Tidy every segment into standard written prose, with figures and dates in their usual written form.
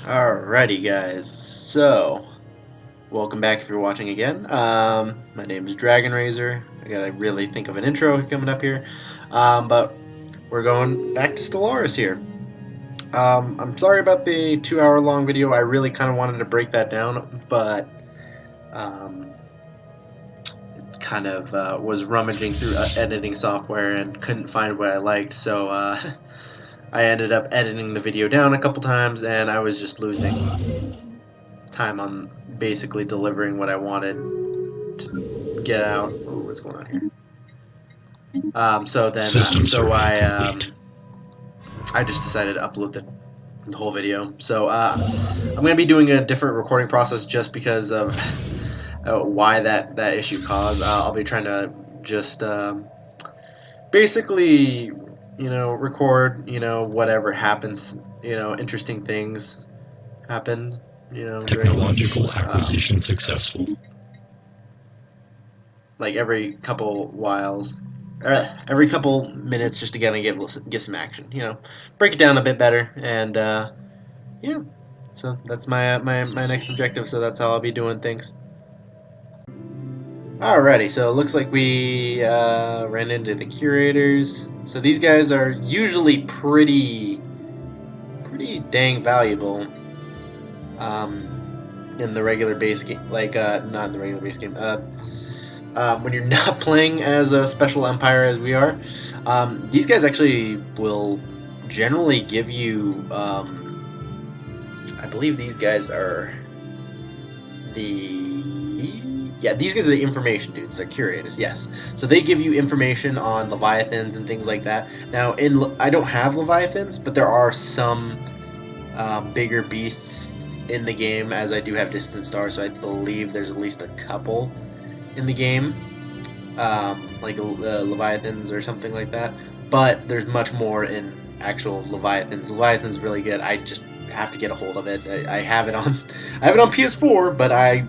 Alrighty guys, so welcome back if you're watching again. My name is Dragon Razor. I gotta really think of an intro coming up here. But we're going back to Stellaris here. I'm sorry about the 2-hour long video. I really kind of wanted to break that down, but it kind of was rummaging through editing software and couldn't find what I liked, so I ended up editing the video down a couple times, and I was just losing time on basically delivering what I wanted to get out. Ooh, what's going on here? I just decided to upload the whole video. So I'm going to be doing a different recording process just because of why that issue caused. I'll be trying to just basically, record, whatever happens, interesting things happen, technological acquisition successful. Like every couple every couple minutes, just to get some action, break it down a bit better, and yeah. So that's my next objective. So that's how I'll be doing things. Alrighty, so it looks like we ran into the curators. So these guys are usually pretty dang valuable in the regular base game, like not in the regular base game. When you're not playing as a special empire as we are, these guys actually will generally give you. I believe these guys are these guys are the information dudes. They're curators, yes. So they give you information on Leviathans and things like that. Now, I don't have Leviathans, but there are some bigger beasts in the game, as I do have distant stars. So I believe there's at least a couple in the game, like Leviathans or something like that. But there's much more in actual Leviathans. Leviathan's really good. I just have to get a hold of it. I have it on PS4, but I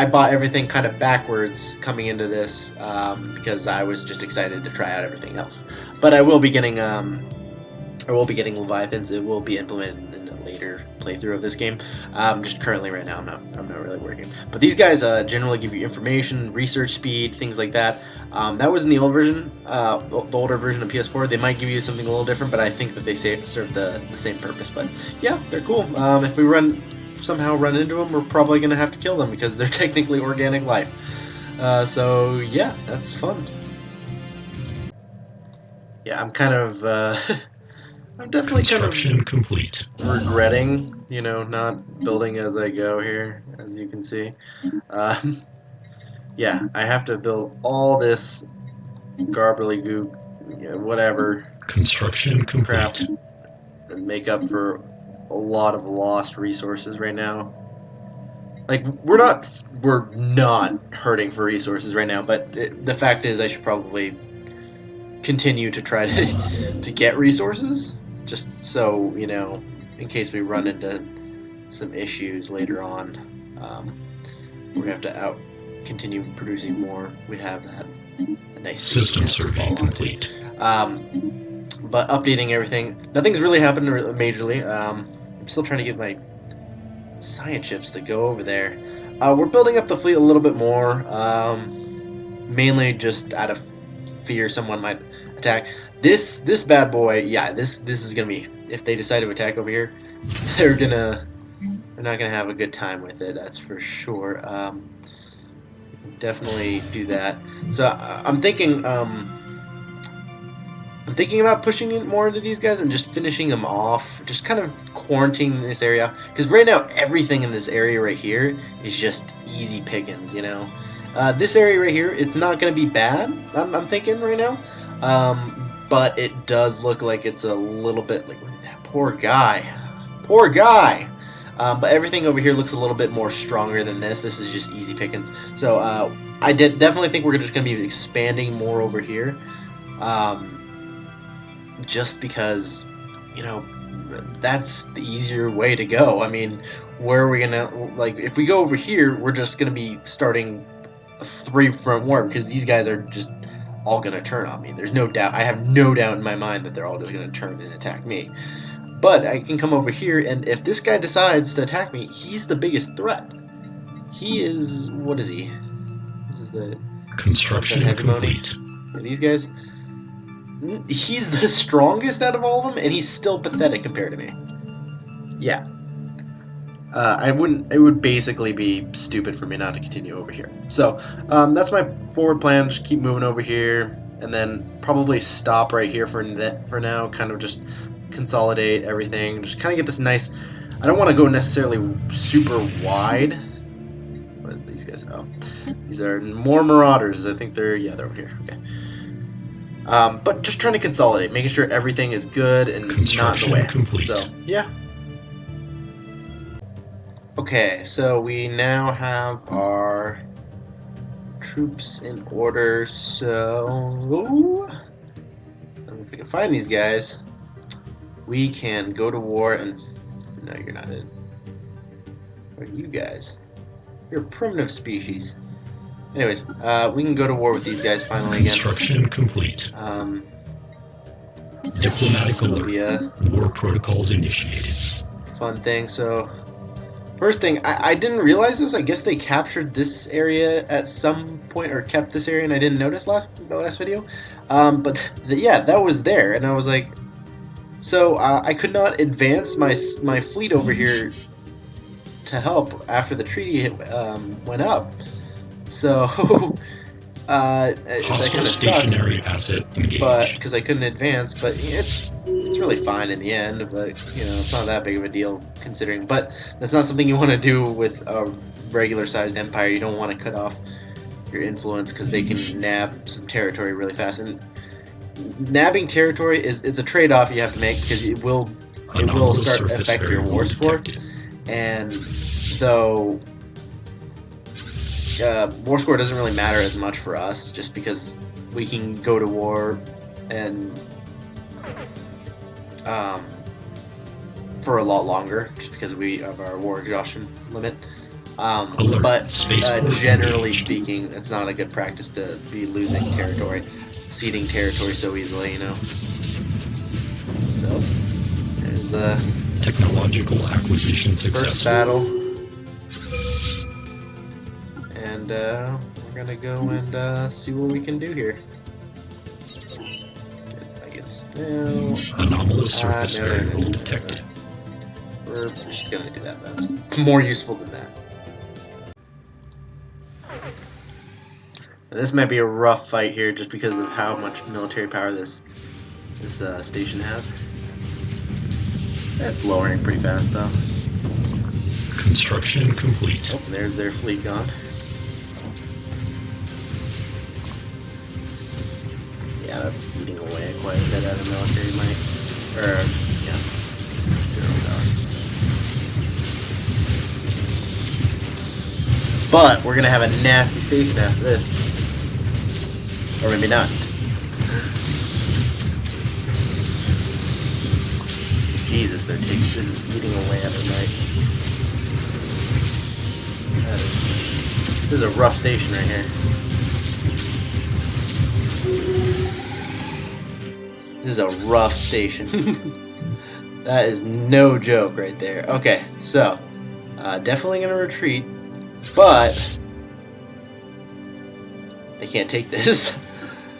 bought everything kind of backwards coming into this because I was just excited to try out everything else. But I will be getting Leviathans. It will be implemented in a later playthrough of this game. Just currently, right now, I'm not really working. But these guys generally give you information, research speed, things like that. That was in the old version, the older version of PS4. They might give you something a little different, but I think that they serve the same purpose. But yeah, they're cool. If we somehow run into them, we're probably going to have to kill them because they're technically organic life. So yeah, that's fun. Yeah, I'm kind of I'm definitely Construction complete. Regretting, not building as I go here, as you can see. Yeah, I have to build all this garbly-goop, whatever construction crap, complete, and make up for a lot of lost resources right now. Like, we're not hurting for resources right now, but the fact is I should probably continue to try to get resources, just so, in case we run into some issues later on, we're gonna have to continue producing more. We'd have that nice system survey complete. But updating everything, nothing's really happened majorly. I'm still trying to get my science ships to go over there. We're building up the fleet a little bit more, mainly just out of fear someone might attack. This bad boy, yeah, this is gonna be, if they decide to attack over here, they're not gonna have a good time with it, that's for sure. Definitely do that. So I'm thinking about pushing it more into these guys and just finishing them off, just kind of quarantining this area, because right now everything in this area right here is just easy pickings. This area right here, it's not going to be bad, I'm thinking right now, but it does look like it's a little bit like that poor guy. But everything over here looks a little bit more stronger than this. This is just easy pickings. So I definitely think we're just going to be expanding more over here, just because, that's the easier way to go. I mean, where are we going to, like, if we go over here, we're just going to be starting a 3-front war, because these guys are just all going to turn on me. There's no doubt. I have no doubt in my mind that they're all just going to turn and attack me. But I can come over here, and if this guy decides to attack me, he's the biggest threat. He is... what is he? This is the... Construction complete. And these guys... he's the strongest out of all of them, and he's still pathetic compared to me. Yeah. It would basically be stupid for me not to continue over here. So, that's my forward plan. Just keep moving over here, and then probably stop right here for now. Kind of just consolidate everything. Just kind of get this nice... I don't want to go necessarily super wide. What are these guys? Oh, these are more Marauders. I think they're... yeah, they're over here. Okay. But just trying to consolidate, making sure everything is good and not in the way. Complete. So, yeah. Okay, so we now have our troops in order, so if we can find these guys, we can go to war and... no, you're not in. What are you guys? You're a primitive species. Anyways, we can go to war with these guys finally again. Construction complete. Diplomatic alert. War protocols initiated. Fun thing, so... first thing, I didn't realize this. I guess they captured this area at some point, or kept this area, and I didn't notice the last video. But yeah, that was there, and I was like, so I could not advance my fleet over here to help after the treaty went up. So hostile stationary asset engaged. But because I couldn't advance, but it's really fine in the end. But you know, it's not that big of a deal considering. But that's not something you want to do with a regular-sized empire. You don't want to cut off your influence because they can nab some territory really fast. And nabbing territory it's a trade-off you have to make because it will start affect your war score. And so war score doesn't really matter as much for us, just because we can go to war and for a lot longer, just because we have our war exhaustion limit. But generally speaking, it's not a good practice to be losing territory, ceding territory so easily, you know. So there's the technological acquisition successful. First battle. And we're gonna go and see what we can do here. I guess now. Anomalous surface variable detected. We're just gonna do that. That's more useful than that. Now, this might be a rough fight here, just because of how much military power this station has. It's lowering pretty fast though. Construction complete. Oh, there's their fleet gone. Yeah, that's eating away quite a bit out of military might. Yeah. But we're gonna have a nasty station after this. Or maybe not. Jesus, this is eating away at the night. This is a rough station right here. This is a rough station. That is no joke right there. Okay, so definitely gonna retreat, but they can't take this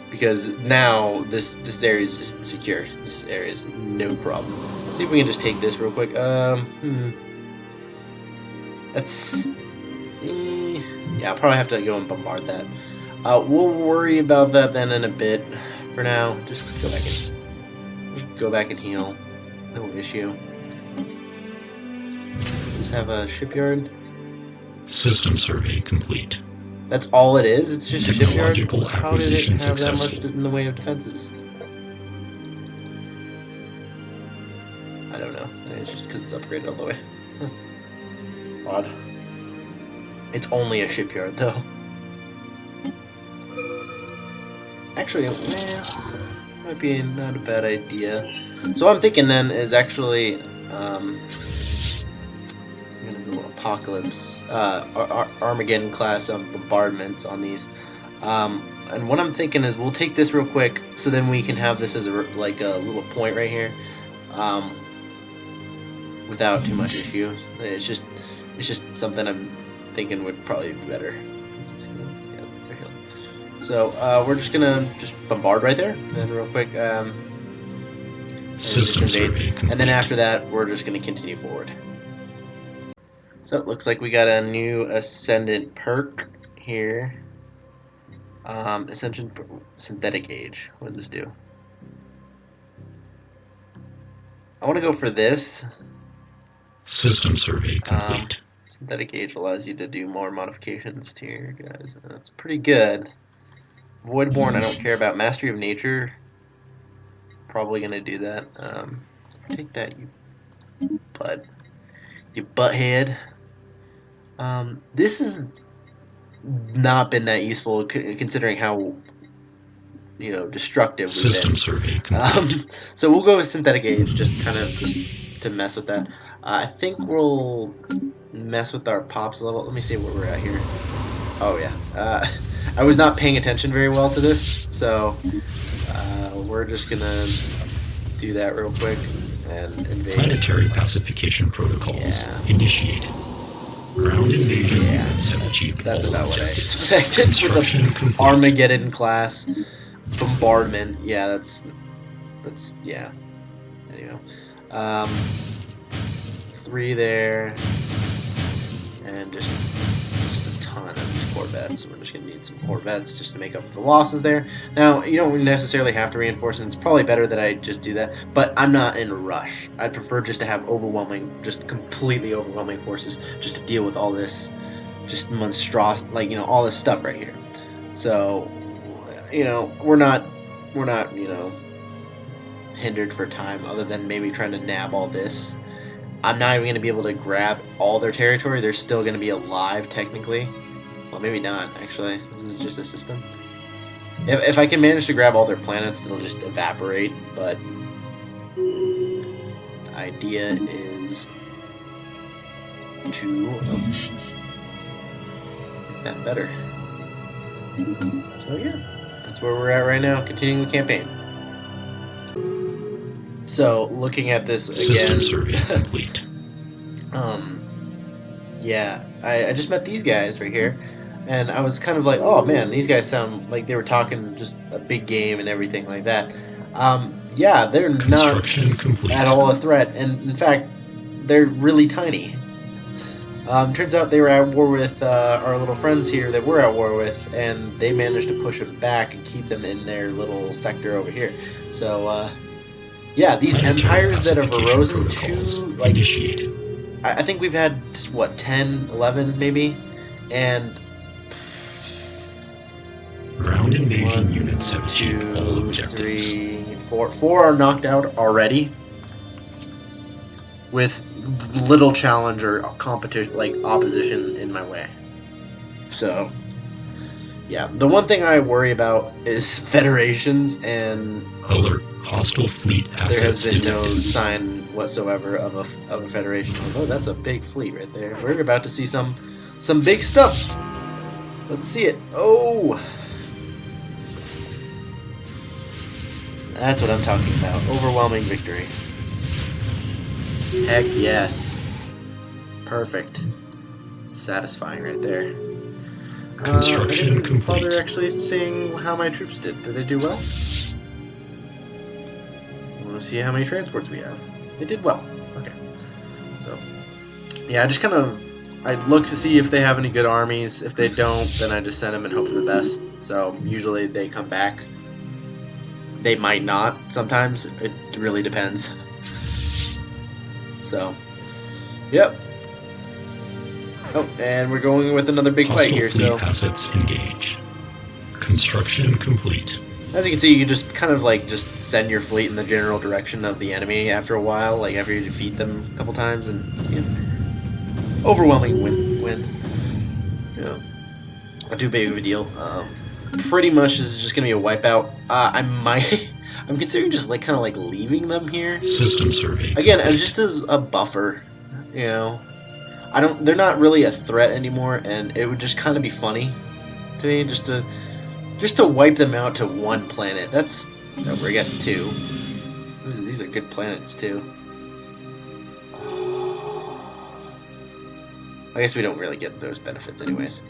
because now this area is just secure. This area is no problem. Let's see if we can just take this real quick. That's yeah, I'll probably have to go and bombard that. We'll worry about that then in a bit. For now, just go back and heal. No issue. Does this have a shipyard? System survey complete. That's all it is? It's just a shipyard? Technological How did it acquisition have that successful. much in the way of defenses? I don't know. It's just because it's upgraded all the way. Huh. Odd. It's only a shipyard, though. Actually, might be not a bad idea. So what I'm thinking then is actually, I'm gonna go Apocalypse, Armageddon class of bombardments on these. And what I'm thinking is we'll take this real quick, so then we can have this as a little point right here. without too much issue. It's just something I'm thinking would probably be better. So we're just gonna bombard right there, and then real quick, System survey complete. And then after that, we're just gonna continue forward. So it looks like we got a new Ascendant perk here. Ascension Synthetic Age. What does this do? I want to go for this. System survey complete. Synthetic Age allows you to do more modifications to your guys. That's pretty good. Voidborn, I don't care about. Mastery of Nature, probably gonna do that. Take that, you butthead. This has not been that useful considering how destructive we've System been. survey complete. So we'll go with Synthetic Age, just to mess with that. I think we'll mess with our pops a little. Let me see where we're at here. Oh yeah. I was not paying attention very well to this, so we're just gonna do that real quick and invade. Planetary pacification protocols initiated. Ground invasion units have achieved That's all about what I objectives. expected for Construction the complete. Armageddon class bombardment. Yeah, that's yeah. Anyway, 3 there, and just a ton of these Corvettes. We're just gonna need some Corvettes just to make up for the losses there. Now, you don't necessarily have to reinforce, and it's probably better that I just do that. But I'm not in a rush. I'd prefer just to have completely overwhelming forces, just to deal with all this, just monstrosity, all this stuff right here. So, we're not, hindered for time, other than maybe trying to nab all this. I'm not even going to be able to grab all their territory. They're still going to be alive, technically. Well, maybe not, actually. This is just a system. If I can manage to grab all their planets, they'll just evaporate, but the idea is to make that better. So yeah, that's where we're at right now, continuing the campaign. So, looking at this again, System survey complete. yeah, I just met these guys right here, and I was kind of like, oh man, these guys sound like they were talking just a big game and everything like that. Yeah, they're not Complete. at all a threat, and in fact, they're really tiny. Turns out they were at war with our little friends here that we're at war with, and they managed to push them back and keep them in their little sector over here. So, yeah, these empires that have arisen to, initiated. I think we've had, 10, 11 maybe? And... Ground invasion 1, units have achieved all 2, objectives. 3, 4. 4 are knocked out already. With little challenge or competition, opposition in my way. So, yeah. The one thing I worry about is federations, and Alert. Hostile fleet assets. there has been no sign whatsoever of a federation. Although that's a big fleet right there. We're about to see some big stuff. Let's see it. Oh, that's what I'm talking about. Overwhelming victory. Heck yes. Perfect. Satisfying right there. Construction complete. Bother actually seeing how my troops did. Did they do well? Let's see how many transports we have. They did well. Okay. So, yeah, I look to see if they have any good armies. If they don't, then I just send them and hope for the best. So, usually they come back. They might not. Sometimes. It really depends. So, yep. Oh, and we're going with another big fight here. Hostile So, fleet assets engaged. Construction complete. as you can see, you can just kind of just send your fleet in the general direction of the enemy after a while, after you defeat them a couple times, and overwhelming win. Not too big of a deal. Pretty much is just gonna be a wipeout. I'm considering just kind of leaving them here. System survey. Again, just as a buffer, they're not really a threat anymore, and it would just kind of be funny to me just to wipe them out to one planet. That's, I guess, 2. These are good planets too. I guess we don't really get those benefits anyways.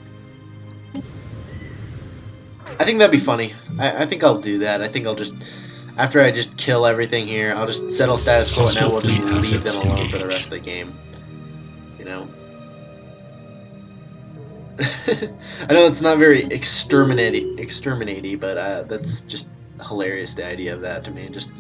I think that'd be funny. I think I'll do that. I think I'll just, after I just kill everything here, I'll just settle status quo and now we'll just leave them alone for the rest of the game. You know? I know it's not very exterminating, but that's just hilarious, the idea of that to me. Just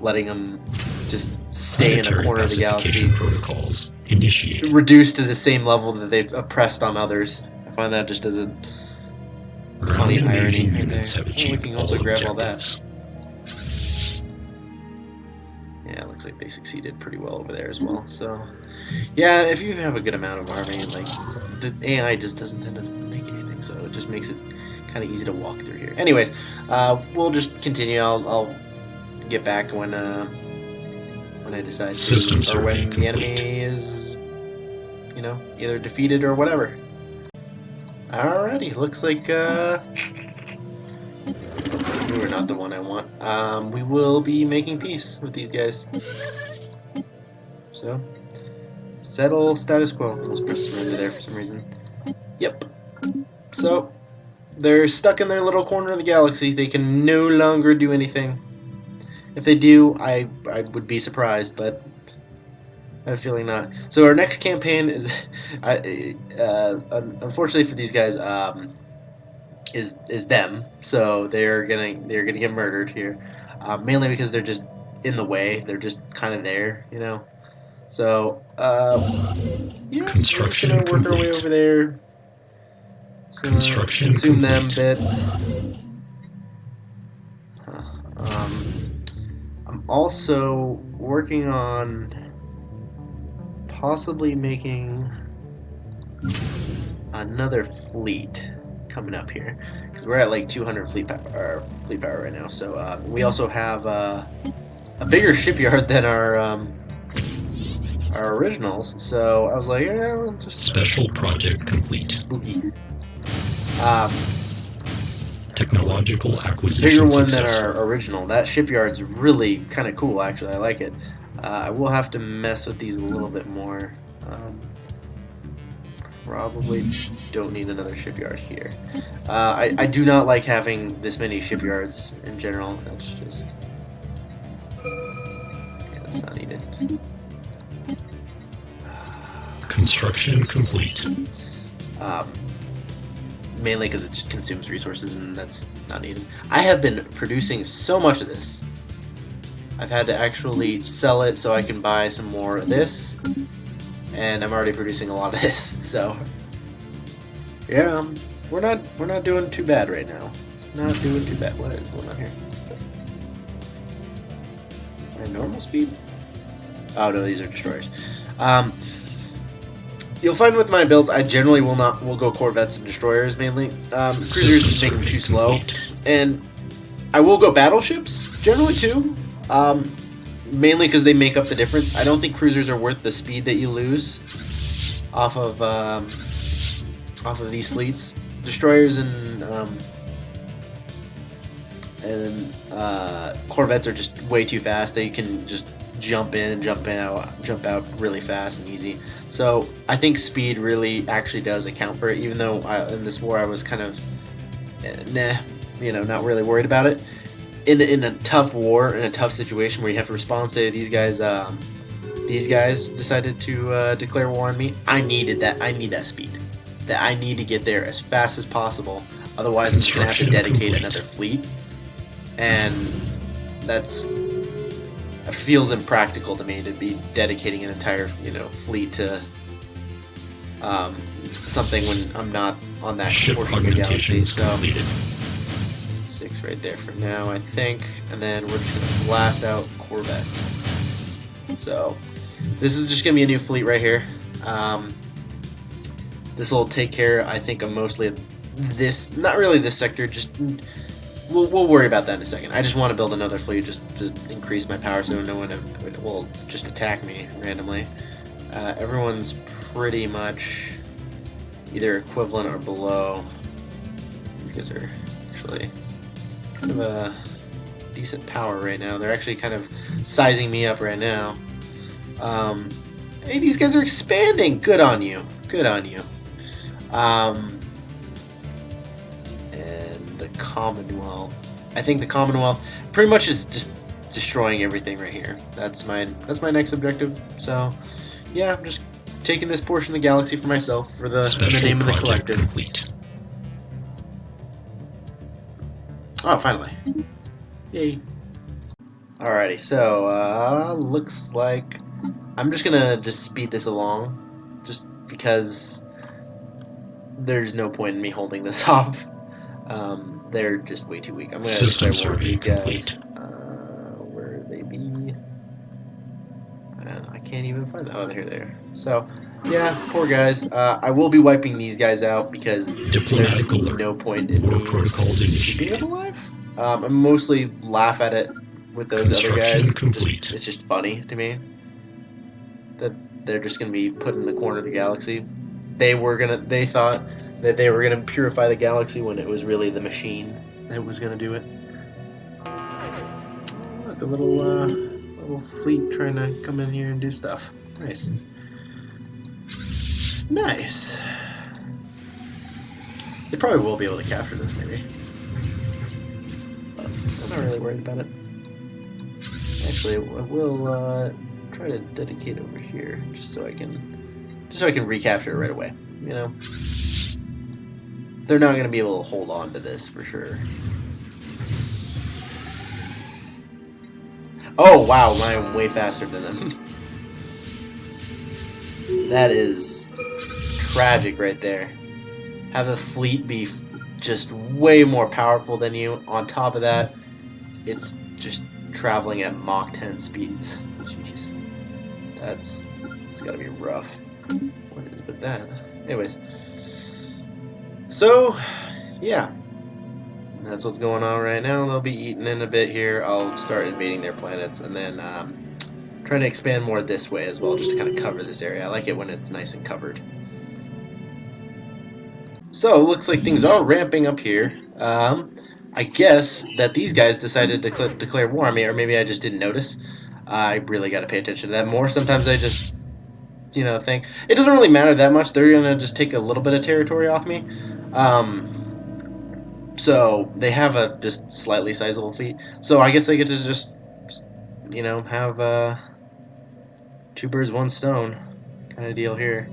letting them just stay in a corner of the galaxy. Protocols initiated. Reduced to the same level that they've oppressed on others. I find that just as a funny irony right there. Oh, we can also grab all that. Yeah, it looks like they succeeded pretty well over there as well. So, yeah, if you have a good amount of army, like, the AI just doesn't tend to make anything, so it just makes it kind of easy to walk through here. Anyways, we'll just continue. I'll get back when I decide to, or when the enemy is, you know, either defeated or whatever. Alrighty, looks like we were not the one I want. We will be making peace with these guys. So, settle status quo. Almost press surrender there for some reason. Yep. So, they're stuck in their little corner of the galaxy. They can no longer do anything. If they do, I would be surprised, but I have a feeling not. So our next campaign is, unfortunately for these guys, is them. So they're gonna get murdered here, mainly because they're just in the way. They're just kind of there, you know. So yeah, Construction we're just gonna work our way over there. So consume them a bit. I'm also working on possibly making another fleet coming up here, because we're at like 200 fleet power right now. So we also have a bigger shipyard than our originals. So I was like, yeah, let's just special project complete. Spooky. Technological acquisition Bigger one successful. than our original. That shipyard's really kind of cool, actually. I like it. I will have to mess with these a little bit more. Probably don't need another shipyard here. I do not like having this many shipyards in general. That's just... yeah, that's not needed. Construction complete. Mainly because it just consumes resources, and that's not needed. I have been producing so much of this. I've had to actually sell it so I can buy some more of this, and I'm already producing a lot of this. So yeah, we're not doing too bad right now. Not doing too bad. What is going on here? My normal speed? Oh no, these are destroyers. You'll find with my builds, I generally will go Corvettes and destroyers mainly. Cruisers just make them too slow, and I will go battleships generally too. Mainly because they make up the difference. I don't think cruisers are worth the speed that you lose off of these fleets. Destroyers and Corvettes are just way too fast. They can just jump in and jump out really fast and easy. So I think speed really actually does account for it, even though in this war I was kind of not really worried about it. In a tough war, in a tough situation where you have to respond, say these guys decided to declare war on me, I needed that. I need that speed. That I need to get there as fast as possible. Otherwise, I'm just gonna have to dedicate another fleet, and it feels impractical to me to be dedicating an entire fleet to something when I'm not on that portion of the galaxy. So 6 right there for now, I think, and then we're just gonna blast out Corvettes. So this is just gonna be a new fleet right here. This will take care, I think, of mostly this. Not really this sector. Just we'll worry about that in a second. I just want to build another fleet just to increase my power, so no one will just attack me randomly. Everyone's pretty much either equivalent or below. These guys are actually kind of a decent power right now. They're actually kind of sizing me up right now. Hey, these guys are expanding. Good on you. Good on you. And the Commonwealth. I think the Commonwealth pretty much is just destroying everything right here. That's my next objective. So, yeah, I'm just taking this portion of the galaxy for myself for the name of the collective. Complete. Oh, finally. Yay. Alrighty, so looks like I'm just gonna speed this along, just because there's no point in me holding this off. They're just way too weak. I'm gonna System declare war on survey these guys. complete. Where they be? I can't even find them. Oh, they're there. So, yeah, poor guys. I will be wiping these guys out because Diplomatic there's alert. no point in War me protocols keeping initiated. them alive. I mostly laugh at it with those other guys. Complete. It's just funny to me that they're just gonna be put in the corner of the galaxy. They thought that they were gonna purify the galaxy when it was really the machine that was gonna do it. Look, a little fleet trying to come in here and do stuff. Nice. Nice. They probably will be able to capture this, maybe. But I'm not really worried about it. Actually, I will try to dedicate over here just so I can recapture it right away. You know, they're not going to be able to hold on to this for sure. Oh wow, I'm way faster than them. That is tragic right there. Have the fleet be just way more powerful than you. On top of that, it's just traveling at Mach 10 speeds. Jeez. It's gotta be rough. What is with that? Anyways. So, yeah. That's what's going on right now. They'll be eating in a bit here. I'll start invading their planets and then trying to expand more this way as well, just to kind of cover this area. I like it when it's nice and covered. So, looks like things are ramping up here. I guess that these guys decided to declare war on me, or maybe I just didn't notice. I really got to pay attention to that more. Sometimes I just, think it doesn't really matter that much. They're gonna just take a little bit of territory off me. So they have a just slightly sizable fleet. So I guess I get to just, have two birds, one stone kind of deal here.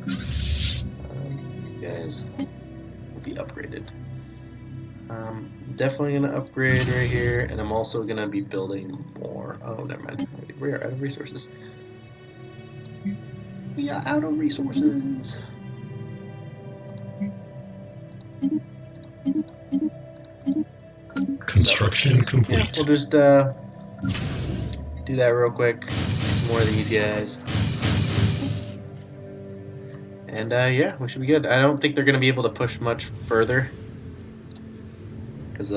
Guys will be upgraded. Definitely gonna upgrade right here, and I'm also gonna be building more. Oh, never mind. We are out of resources. We are out of resources. Construction complete. Yeah, we'll just do that real quick. Some more of these guys. And yeah, we should be good. I don't think they're gonna be able to push much further. Because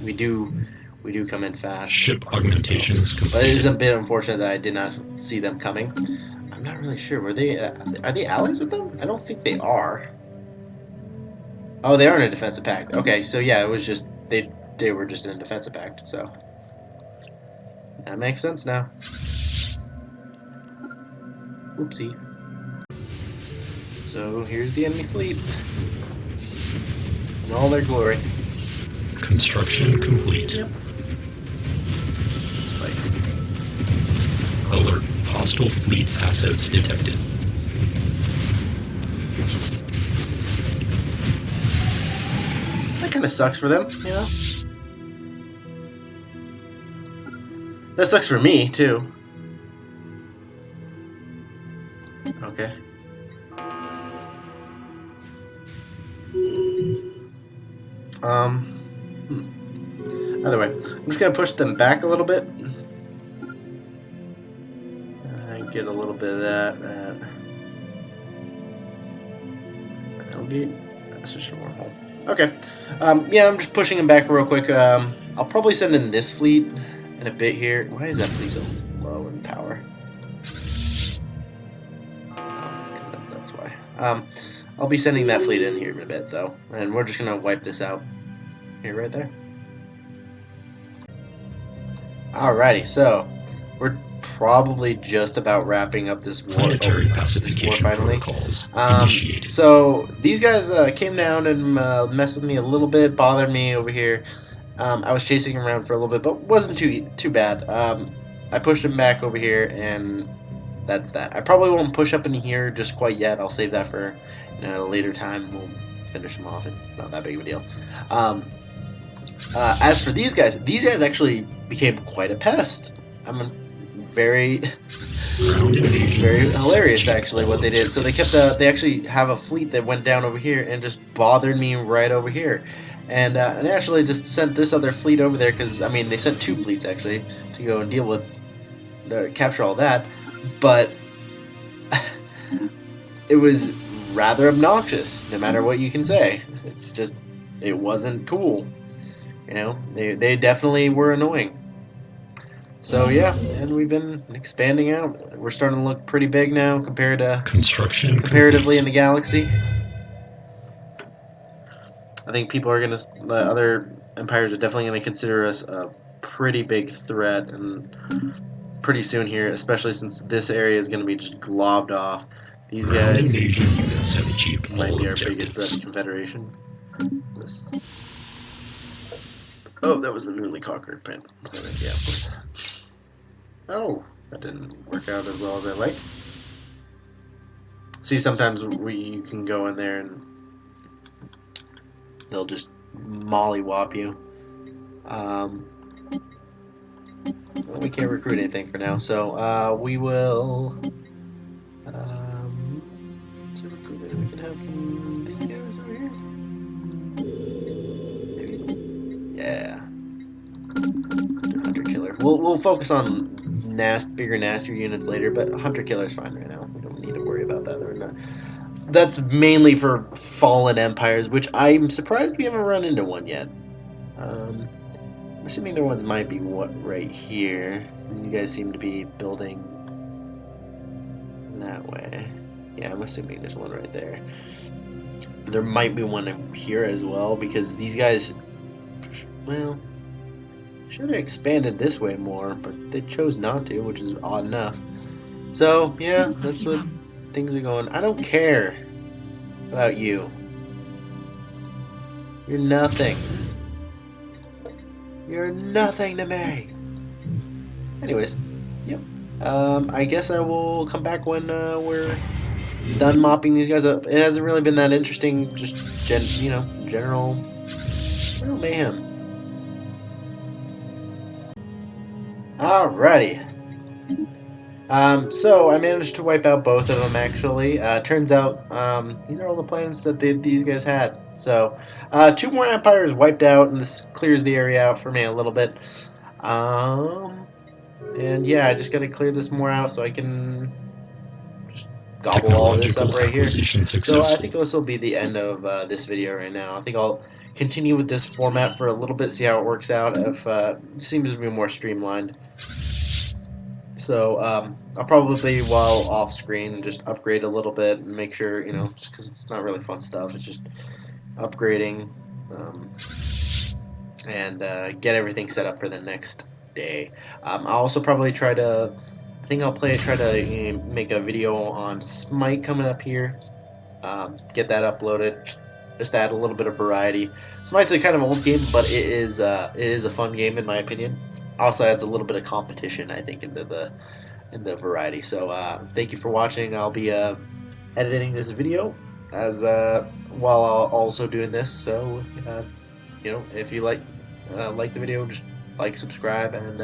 we do come in fast. Ship augmentations complete. But it is a bit unfortunate that I did not see them coming. I'm not really sure. Were they? Are they allies with them? I don't think they are. Oh, they are in a defensive pact. Okay, so yeah, it was just they were just in a defensive pact. So that makes sense now. Oopsie. So here's the enemy fleet in all their glory. Construction complete. Yep. Let's fight. Alert. Hostile fleet assets detected. That kind of sucks for them, That sucks for me, too. Okay. Either way, I'm just gonna push them back a little bit. Get a little bit of that. Hellgate. That's just a wormhole. Okay. Yeah, I'm just pushing them back real quick. I'll probably send in this fleet in a bit here. Why is that fleet so low in power? That's why. I'll be sending that fleet in here in a bit, though, and we're just gonna wipe this out. Here, right there. Alrighty, so we're probably just about wrapping up this war. Planetary This pacification war finally. protocols initiated. So these guys came down and messed with me a little bit, bothered me over here. I was chasing him around for a little bit, but wasn't too bad. I pushed him back over here, and that's that. I probably won't push up in here just quite yet. I'll save that for at a later time. We'll finish them off. It's not that big of a deal. As for these guys actually became quite a pest. I'm very, it's very hilarious actually what they did. So they actually have a fleet that went down over here and just bothered me right over here. And actually just sent this other fleet over there because, I mean, they sent 2 fleets actually to go and deal with, capture all that. But it was rather obnoxious, no matter what you can say. It's just, it wasn't cool. They definitely were annoying. So yeah, and we've been expanding out. We're starting to look pretty big now compared to comparatively in the galaxy. I think people are gonna, the other empires are definitely gonna consider us a pretty big threat, and pretty soon here, especially since this area is gonna be just globbed off. These guys might be our biggest threat to Confederation. Oh, that was the newly conquered planet. Yeah. Oh, that didn't work out as well as I like. See, sometimes you can go in there and they'll just mollywop you. Well, we can't recruit anything for now, so we will. To recruit it, we can have these guys over here. Maybe. Yeah. Hunter killer. We'll focus on bigger, nastier units later, but hunter killer's fine right now. We don't need to worry about that. Or not. That's mainly for fallen empires, which I'm surprised we haven't run into one yet. I'm assuming their ones might be right here. These guys seem to be building that way. Yeah, I'm assuming there's one right there. There might be one here as well, because these guys, well, should have expanded this way more, but they chose not to, which is odd enough. So, yeah, that's what things are going. I don't care about you. You're nothing. You're nothing to me. Anyways, yep. I guess I will come back when we're done mopping these guys up. It hasn't really been that interesting, just general mayhem. Alrighty. So I managed to wipe out both of them actually. Turns out these are all the planets that these guys had. So 2 more empires wiped out, and this clears the area out for me a little bit. And yeah, I just gotta clear this more out so I can just gobble all this up right here. So I think this will be the end of this video right now. I think I'll continue with this format for a little bit, see how it works out. If it seems to be more streamlined. So I'll probably, while off screen, just upgrade a little bit and make sure, just because it's not really fun stuff. It's just upgrading and get everything set up for the next day. I'll also probably try to make a video on Smite coming up here. Get that uploaded. Just add a little bit of variety. Smite's a kind of old game, but it is a fun game in my opinion. Also adds a little bit of competition, I think, into the variety. So thank you for watching. I'll be editing this video as while I'll also doing this. So if you like the video, just like, subscribe, and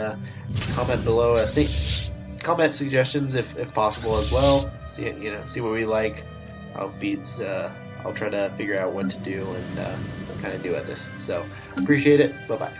comment below. I think comment suggestions if possible as well. See what we like. I'll try to figure out what to do and what kind of do at this. So appreciate it. Bye bye.